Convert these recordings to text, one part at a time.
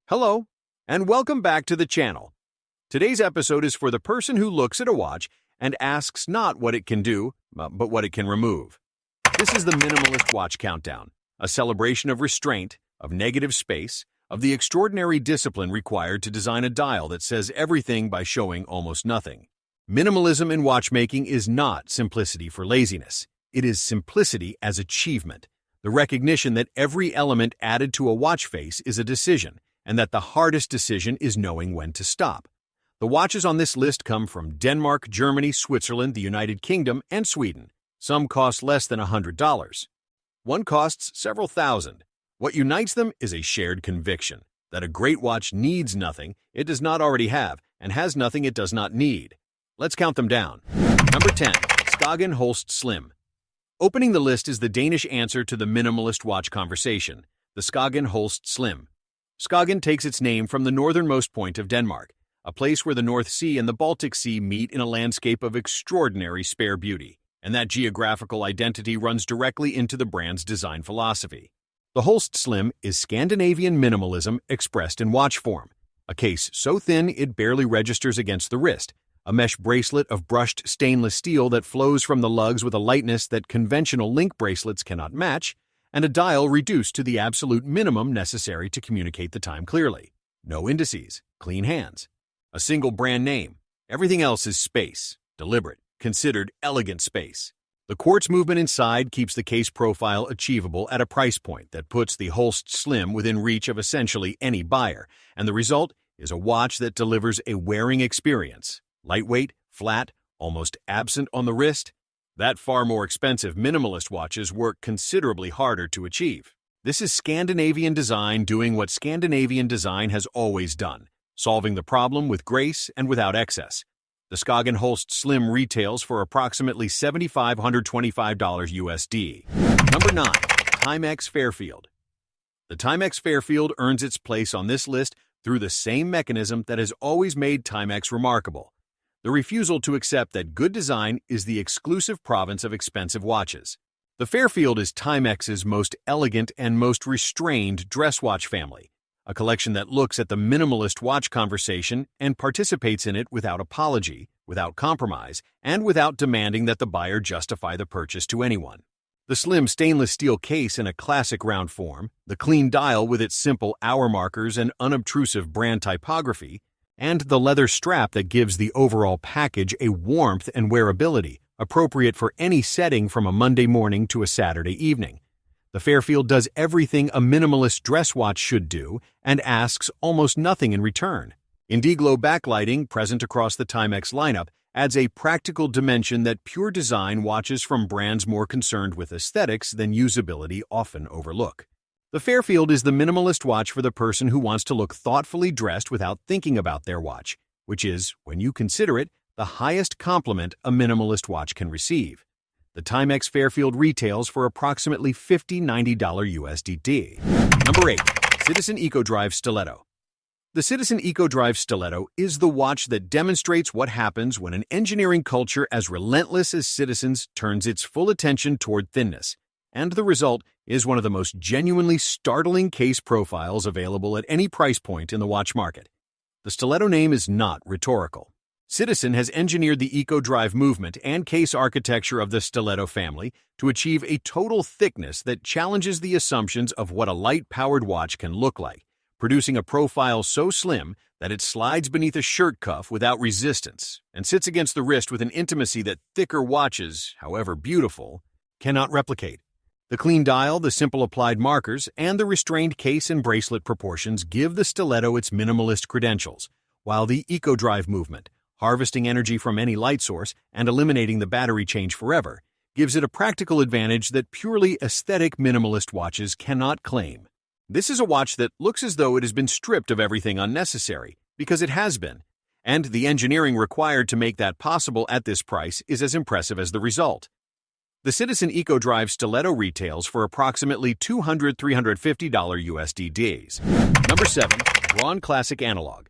Hello, and welcome back to the channel. Today's episode is for the person who looks at a watch and asks not what it can do, but what it can remove. This is the Minimalist Watch Countdown, a celebration of restraint, of negative space, of the extraordinary discipline required to design a dial that says everything by showing almost nothing. Minimalism in watchmaking is not simplicity for laziness. It is simplicity as achievement, the recognition that every element added to a watch face is a decision, and that the hardest decision is knowing when to stop. The watches on this list come from Denmark, Germany, Switzerland, the United Kingdom, and Sweden. Some cost less than $100. One costs several thousand. What unites them is a shared conviction that a great watch needs nothing it does not already have and has nothing it does not need. Let's count them down. Number 10. Skagen Holst Slim. Opening the list is the Danish answer to the minimalist watch conversation, the Skagen Holst Slim. Skagen takes its name from the northernmost point of Denmark, a place where the North Sea and the Baltic Sea meet in a landscape of extraordinary spare beauty, and that geographical identity runs directly into the brand's design philosophy. The Holst Slim is Scandinavian minimalism expressed in watch form, a case so thin it barely registers against the wrist, a mesh bracelet of brushed stainless steel that flows from the lugs with a lightness that conventional link bracelets cannot match, and a dial reduced to the absolute minimum necessary to communicate the time clearly. No indices, clean hands. A single brand name. Everything else is space, deliberate, considered elegant space. The quartz movement inside keeps the case profile achievable at a price point that puts the Holst Slim within reach of essentially any buyer, and the result is a watch that delivers a wearing experience. Lightweight, flat, almost absent on the wrist. That far more expensive minimalist watches work considerably harder to achieve. This is Scandinavian design doing what Scandinavian design has always done, solving the problem with grace and without excess. The Skagen Holst Slim retails for approximately $7,525 USD. Number 9. Timex Fairfield. The Timex Fairfield earns its place on this list through the same mechanism that has always made Timex remarkable: the refusal to accept that good design is the exclusive province of expensive watches. The Fairfield is Timex's most elegant and most restrained dress watch family, a collection that looks at the minimalist watch conversation and participates in it without apology, without compromise, and without demanding that the buyer justify the purchase to anyone. The slim stainless steel case in a classic round form, the clean dial with its simple hour markers and unobtrusive brand typography, and the leather strap that gives the overall package a warmth and wearability appropriate for any setting from a Monday morning to a Saturday evening. The Fairfield does everything a minimalist dress watch should do and asks almost nothing in return. Indiglo backlighting present across the Timex lineup adds a practical dimension that pure design watches from brands more concerned with aesthetics than usability often overlook. The Fairfield is the minimalist watch for the person who wants to look thoughtfully dressed without thinking about their watch, which is, when you consider it, the highest compliment a minimalist watch can receive. The Timex Fairfield retails for approximately $50–90 USD. Number 8. Citizen EcoDrive Stiletto. The Citizen EcoDrive Stiletto is the watch that demonstrates what happens when an engineering culture as relentless as Citizen's turns its full attention toward thinness, and the result is one of the most genuinely startling case profiles available at any price point in the watch market. The stiletto name is not rhetorical. Citizen has engineered the EcoDrive movement and case architecture of the stiletto family to achieve a total thickness that challenges the assumptions of what a light-powered watch can look like, producing a profile so slim that it slides beneath a shirt cuff without resistance and sits against the wrist with an intimacy that thicker watches, however beautiful, cannot replicate. The clean dial, the simple applied markers, and the restrained case and bracelet proportions give the stiletto its minimalist credentials, while the EcoDrive movement, harvesting energy from any light source and eliminating the battery change forever, gives it a practical advantage that purely aesthetic minimalist watches cannot claim. This is a watch that looks as though it has been stripped of everything unnecessary, because it has been, and the engineering required to make that possible at this price is as impressive as the result. The Citizen EcoDrive Stiletto retails for approximately $200–350 USD. Number 7. Braun Classic Analog.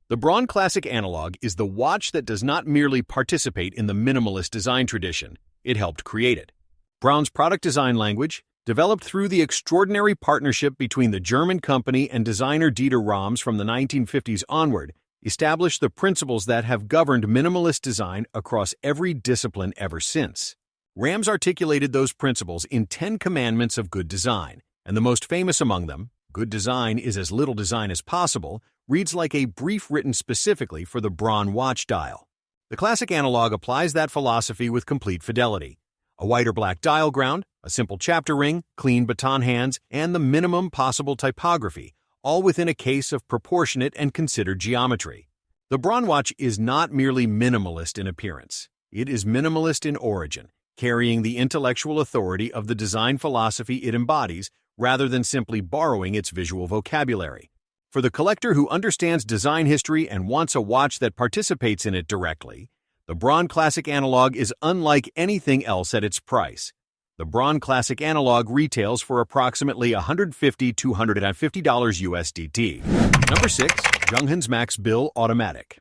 The Braun Classic Analog is the watch that does not merely participate in the minimalist design tradition, it helped create it. Braun's product design language, Developed through the extraordinary partnership between the German company and designer Dieter Rams from the 1950s onward, established the principles that have governed minimalist design across every discipline ever since. Rams articulated those principles in 10 commandments of good design, and the most famous among them, "Good design is as little design as possible," reads like a brief written specifically for the Braun watch dial. The classic analog applies that philosophy with complete fidelity. A white or black dial ground, a simple chapter ring, clean baton hands, and the minimum possible typography, all within a case of proportionate and considered geometry. The Braun watch is not merely minimalist in appearance. It is minimalist in origin, carrying the intellectual authority of the design philosophy it embodies rather than simply borrowing its visual vocabulary. For the collector who understands design history and wants a watch that participates in it directly, the Braun Classic Analog is unlike anything else at its price. The Braun Classic Analog retails for approximately $150–250 USDT. Number 6. Junghans Max Bill Automatic.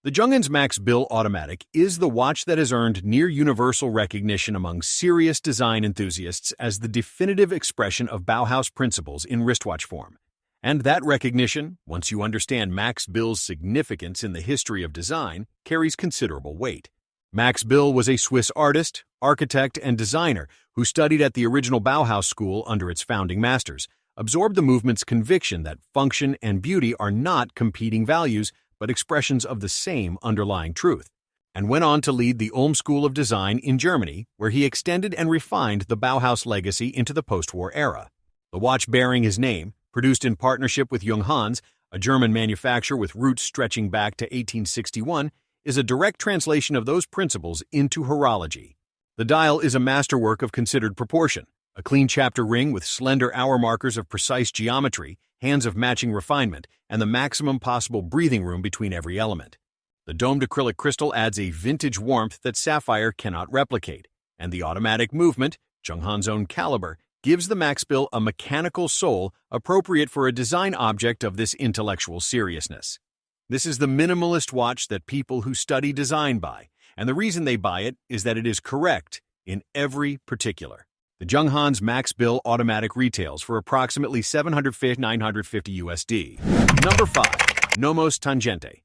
The Junghans Max Bill Automatic is the watch that has earned near universal recognition among serious design enthusiasts as the definitive expression of Bauhaus principles in wristwatch form. And that recognition, once you understand Max Bill's significance in the history of design, carries considerable weight. Max Bill was a Swiss artist, architect, and designer who studied at the original Bauhaus school under its founding masters, absorbed the movement's conviction that function and beauty are not competing values, but expressions of the same underlying truth, and went on to lead the Ulm School of Design in Germany, where he extended and refined the Bauhaus legacy into the post-war era. The watch bearing his name, produced in partnership with Junghans, a German manufacturer with roots stretching back to 1861, is a direct translation of those principles into horology. The dial is a masterwork of considered proportion, a clean chapter ring with slender hour markers of precise geometry, hands of matching refinement, and the maximum possible breathing room between every element. The domed acrylic crystal adds a vintage warmth that sapphire cannot replicate, and the automatic movement, Junghans' own caliber, gives the Max Bill a mechanical soul appropriate for a design object of this intellectual seriousness. This is the minimalist watch that people who study design buy, and the reason they buy it is that it is correct in every particular. The Junghans Max Bill Automatic retails for approximately $750–950 USD. Number 5. Nomos Tangente.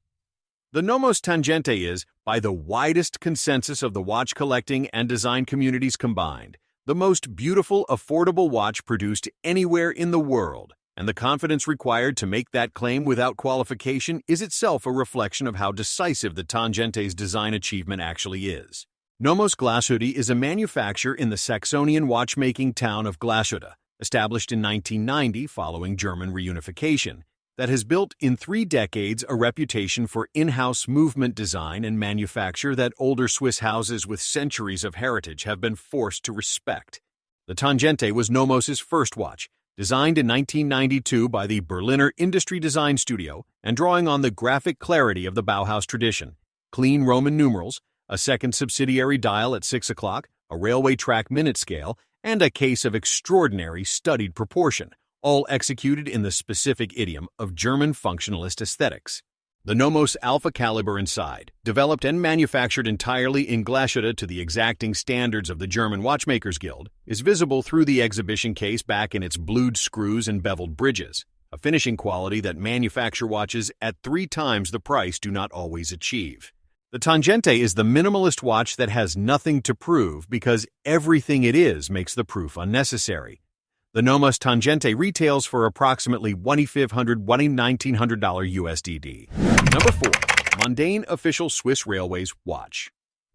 The Nomos Tangente is, by the widest consensus of the watch collecting and design communities combined, the most beautiful, affordable watch produced anywhere in the world, and the confidence required to make that claim without qualification is itself a reflection of how decisive the Tangente's design achievement actually is. Nomos Glashütte is a manufacturer in the Saxonian watchmaking town of Glashütte, established in 1990 following German reunification, that has built in 3 decades a reputation for in-house movement design and manufacture that older Swiss houses with centuries of heritage have been forced to respect. The Tangente was Nomos's first watch, designed in 1992 by the Berliner Industry Design Studio and drawing on the graphic clarity of the Bauhaus tradition. Clean Roman numerals, a second subsidiary dial at 6 o'clock, a railway track minute scale, and a case of extraordinary studied proportion, all executed in the specific idiom of German functionalist aesthetics. The Nomos Alpha caliber inside, developed and manufactured entirely in Glashütte to the exacting standards of the German Watchmakers Guild, is visible through the exhibition case back in its blued screws and beveled bridges, a finishing quality that manufacture watches at 3 times the price do not always achieve. The Tangente is the minimalist watch that has nothing to prove because everything it is makes the proof unnecessary. The Nomos Tangente retails for approximately $2,500–$1,900 USD. Number 4. Mondaine Official Swiss Railways Watch.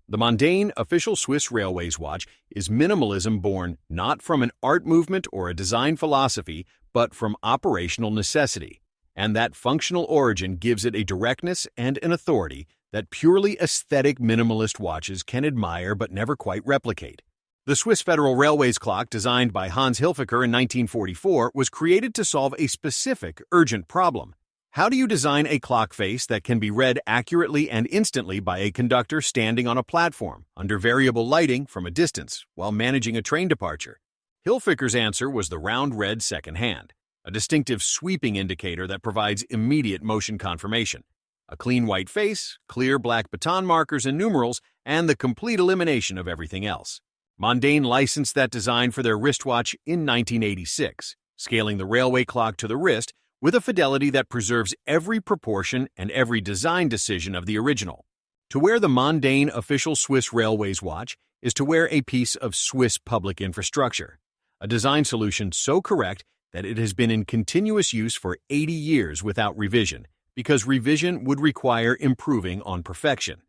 The Mondaine Official Swiss Railways Watch is minimalism born not from an art movement or a design philosophy, but from operational necessity, and that functional origin gives it a directness and an authority that purely aesthetic minimalist watches can admire but never quite replicate. The Swiss Federal Railways clock, designed by Hans Hilfiger in 1944, was created to solve a specific, urgent problem. How do you design a clock face that can be read accurately and instantly by a conductor standing on a platform, under variable lighting from a distance, while managing a train departure? Hilfiger's answer was the round red second hand, a distinctive sweeping indicator that provides immediate motion confirmation. A clean white face, clear black baton markers and numerals, and the complete elimination of everything else. Mondane licensed that design for their wristwatch in 1986, scaling the railway clock to the wrist with a fidelity that preserves every proportion and every design decision of the original. To wear the Mondane official Swiss Railways watch is to wear a piece of Swiss public infrastructure, a design solution so correct that it has been in continuous use for 80 years without revision, because revision would require improving on perfection.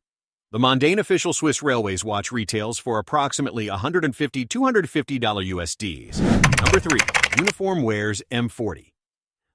The Mondane official Swiss Railways watch retails for approximately $150–250 USDs. Number 3. Uniform Wears M40.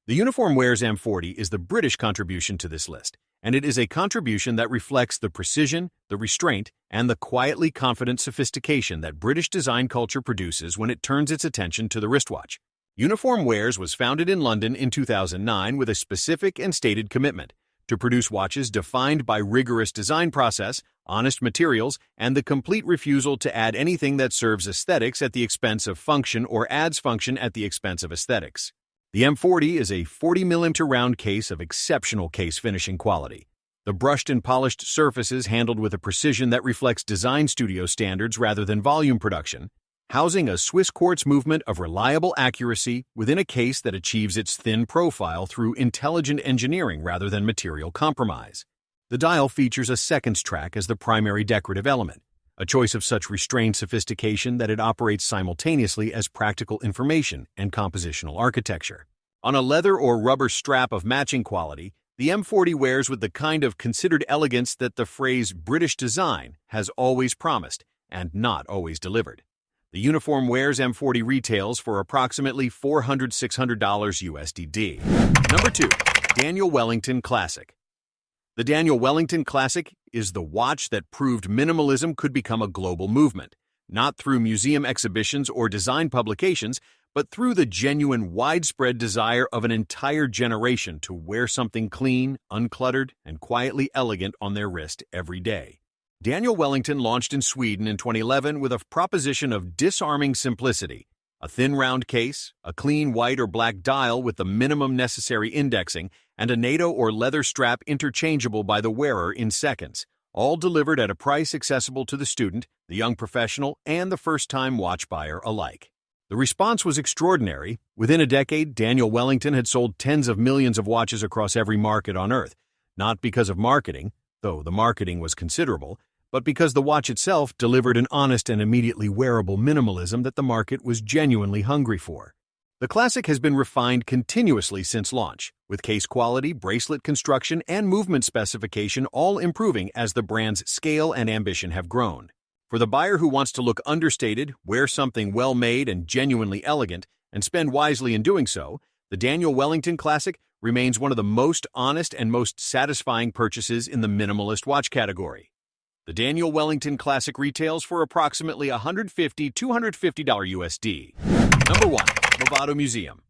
The Uniform Wears M40 is the British contribution to this list, and it is a contribution that reflects the precision, the restraint, and the quietly confident sophistication that British design culture produces when it turns its attention to the wristwatch. Uniform Wears was founded in London in 2009 with a specific and stated commitment to produce watches defined by rigorous design process, honest materials, and the complete refusal to add anything that serves aesthetics at the expense of function or adds function at the expense of aesthetics. The M40 is a 40mm round case of exceptional case finishing quality. The brushed and polished surface is handled with a precision that reflects design studio standards rather than volume production, housing a Swiss quartz movement of reliable accuracy within a case that achieves its thin profile through intelligent engineering rather than material compromise. The dial features a seconds track as the primary decorative element, a choice of such restrained sophistication that it operates simultaneously as practical information and compositional architecture. On a leather or rubber strap of matching quality, the M40 wears with the kind of considered elegance that the phrase British design has always promised and not always delivered. The Uniform Wears M40 retails for approximately $400–600 USD. Number 2. Daniel Wellington Classic. The Daniel Wellington Classic is the watch that proved minimalism could become a global movement, not through museum exhibitions or design publications, but through the genuine widespread desire of an entire generation to wear something clean, uncluttered, and quietly elegant on their wrist every day. Daniel Wellington launched in Sweden in 2011 with a proposition of disarming simplicity, a thin round case, a clean white or black dial with the minimum necessary indexing, and a NATO or leather strap interchangeable by the wearer in seconds, all delivered at a price accessible to the student, the young professional, and the first-time watch buyer alike. The response was extraordinary. Within a decade, Daniel Wellington had sold tens of millions of watches across every market on Earth, not because of marketing, though the marketing was considerable, but because the watch itself delivered an honest and immediately wearable minimalism that the market was genuinely hungry for. The Classic has been refined continuously since launch, with case quality, bracelet construction, and movement specification all improving as the brand's scale and ambition have grown. For the buyer who wants to look understated, wear something well-made and genuinely elegant, and spend wisely in doing so, the Daniel Wellington Classic remains one of the most honest and most satisfying purchases in the minimalist watch category. The Daniel Wellington Classic retails for approximately $150–250 USD. Number 1. Movado Museum.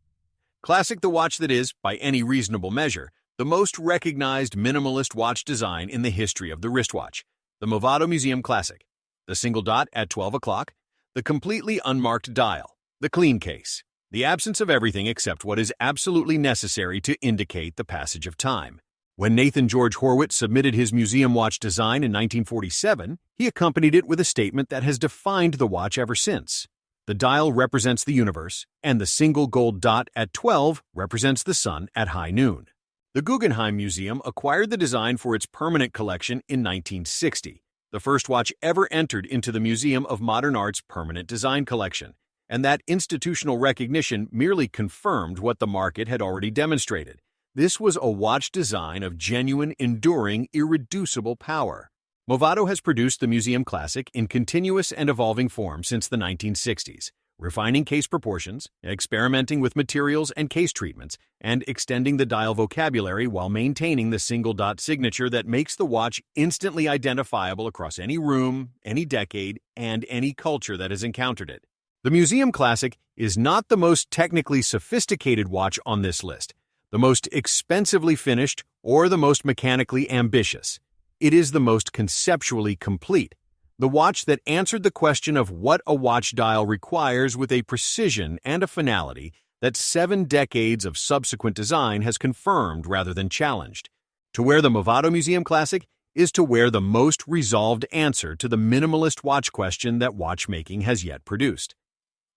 Classic, the watch that is, by any reasonable measure, the most recognized minimalist watch design in the history of the wristwatch. The Movado Museum Classic. The single dot at 12 o'clock. The completely unmarked dial. The clean case. The absence of everything except what is absolutely necessary to indicate the passage of time. When Nathan George Horwitz submitted his museum watch design in 1947, he accompanied it with a statement that has defined the watch ever since. The dial represents the universe, and the single gold dot at 12 represents the sun at high noon. The Guggenheim Museum acquired the design for its permanent collection in 1960, the first watch ever entered into the Museum of Modern Art's permanent design collection, and that institutional recognition merely confirmed what the market had already demonstrated. This was a watch design of genuine, enduring, irreducible power. Movado has produced the Museum Classic in continuous and evolving form since the 1960s, refining case proportions, experimenting with materials and case treatments, and extending the dial vocabulary while maintaining the single dot signature that makes the watch instantly identifiable across any room, any decade, and any culture that has encountered it. The Museum Classic is not the most technically sophisticated watch on this list, the most expensively finished, or the most mechanically ambitious. It is the most conceptually complete, the watch that answered the question of what a watch dial requires with a precision and a finality that 7 decades of subsequent design has confirmed rather than challenged. To wear the Movado Museum Classic is to wear the most resolved answer to the minimalist watch question that watchmaking has yet produced.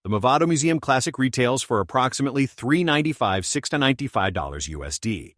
The Movado Museum Classic retails for approximately $395 to $695 USD.